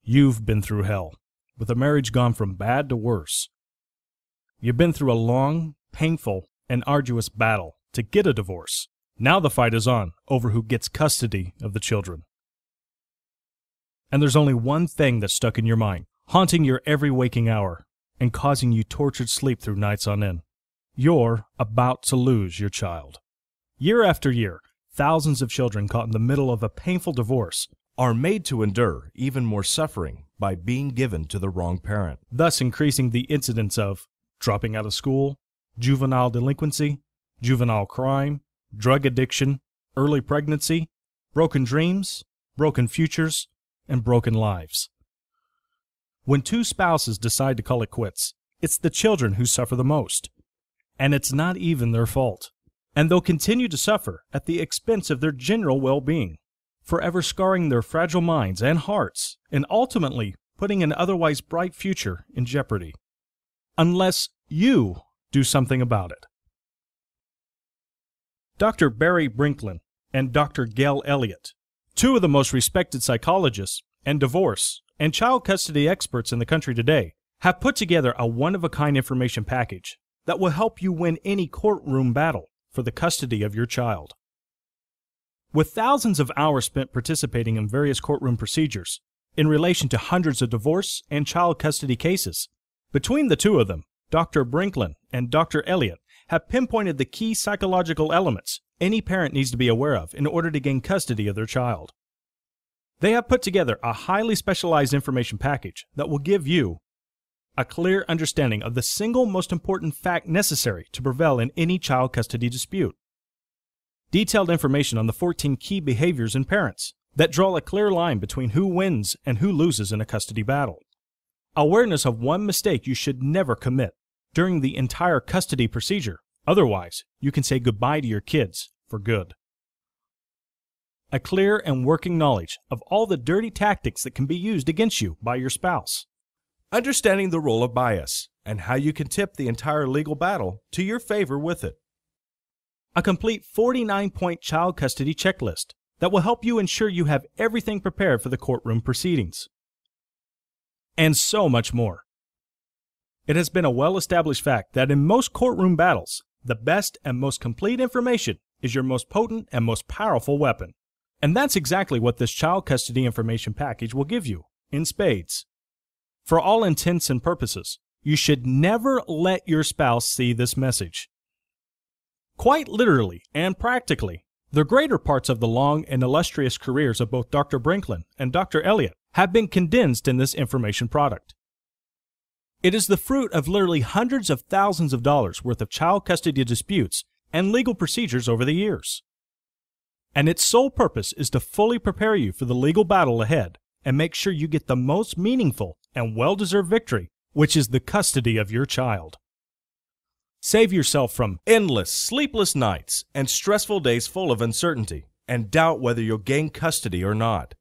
You've been through hell, with a marriage gone from bad to worse. You've been through a long, painful, and arduous battle to get a divorce. Now the fight is on over who gets custody of the children. And there's only one thing that's stuck in your mind, haunting your every waking hour and causing you tortured sleep through nights on end. You're about to lose your child. Year after year, thousands of children caught in the middle of a painful divorce are made to endure even more suffering by being given to the wrong parent, thus increasing the incidence of dropping out of school, juvenile delinquency, juvenile crime, drug addiction, early pregnancy, broken dreams, broken futures, and broken lives. When two spouses decide to call it quits, it's the children who suffer the most. And it's not even their fault. And they'll continue to suffer at the expense of their general well-being, forever scarring their fragile minds and hearts, and ultimately putting an otherwise bright future in jeopardy. Unless you do something about it. Dr. Barry Brinklin and Dr. Gail Elliott, two of the most respected psychologists and divorce and child custody experts in the country today, have put together a one-of-a-kind information package that will help you win any courtroom battle for the custody of your child. With thousands of hours spent participating in various courtroom procedures in relation to hundreds of divorce and child custody cases, between the two of them, Dr. Brinklin and Dr. Elliott have pinpointed the key psychological elements any parent needs to be aware of in order to gain custody of their child. They have put together a highly specialized information package that will give you a clear understanding of the single most important fact necessary to prevail in any child custody dispute. Detailed information on the 14 key behaviors in parents that draw a clear line between who wins and who loses in a custody battle. Awareness of one mistake you should never commit during the entire custody procedure, otherwise you can say goodbye to your kids for good. A clear and working knowledge of all the dirty tactics that can be used against you by your spouse. Understanding the role of bias and how you can tip the entire legal battle to your favor with it. A complete 49-point child custody checklist that will help you ensure you have everything prepared for the courtroom proceedings. And so much more. It has been a well-established fact that in most courtroom battles, the best and most complete information is your most potent and most powerful weapon. And that's exactly what this child custody information package will give you, in spades. For all intents and purposes, you should never let your spouse see this message. Quite literally and practically, the greater parts of the long and illustrious careers of both Dr. Brinklin and Dr. Elliott have been condensed in this information product. It is the fruit of literally hundreds of thousands of dollars worth of child custody disputes and legal procedures over the years. And its sole purpose is to fully prepare you for the legal battle ahead and make sure you get the most meaningful and well-deserved victory, which is the custody of your child. Save yourself from endless, sleepless nights and stressful days full of uncertainty and doubt whether you'll gain custody or not.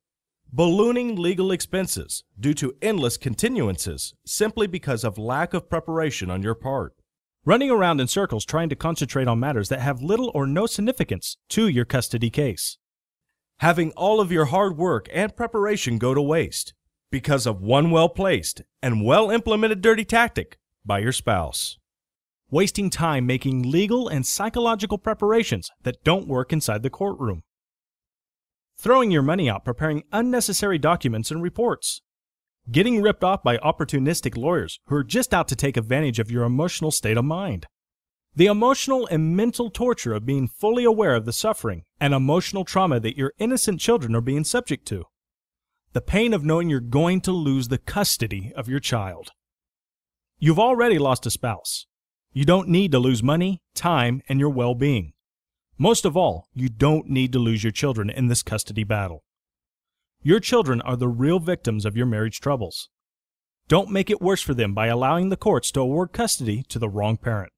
Ballooning legal expenses due to endless continuances simply because of lack of preparation on your part. Running around in circles trying to concentrate on matters that have little or no significance to your custody case. Having all of your hard work and preparation go to waste because of one well-placed and well-implemented dirty tactic by your spouse. Wasting time making legal and psychological preparations that don't work inside the courtroom. Throwing your money out preparing unnecessary documents and reports. Getting ripped off by opportunistic lawyers who are just out to take advantage of your emotional state of mind. The emotional and mental torture of being fully aware of the suffering and emotional trauma that your innocent children are being subject to. The pain of knowing you're going to lose the custody of your child. You've already lost a spouse. You don't need to lose money, time, and your well-being. Most of all, you don't need to lose your children in this custody battle. Your children are the real victims of your marriage troubles. Don't make it worse for them by allowing the courts to award custody to the wrong parent.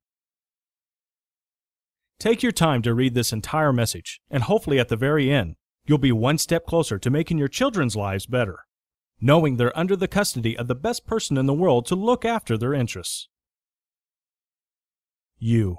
Take your time to read this entire message, and hopefully at the very end, you'll be one step closer to making your children's lives better, knowing they're under the custody of the best person in the world to look after their interests. You.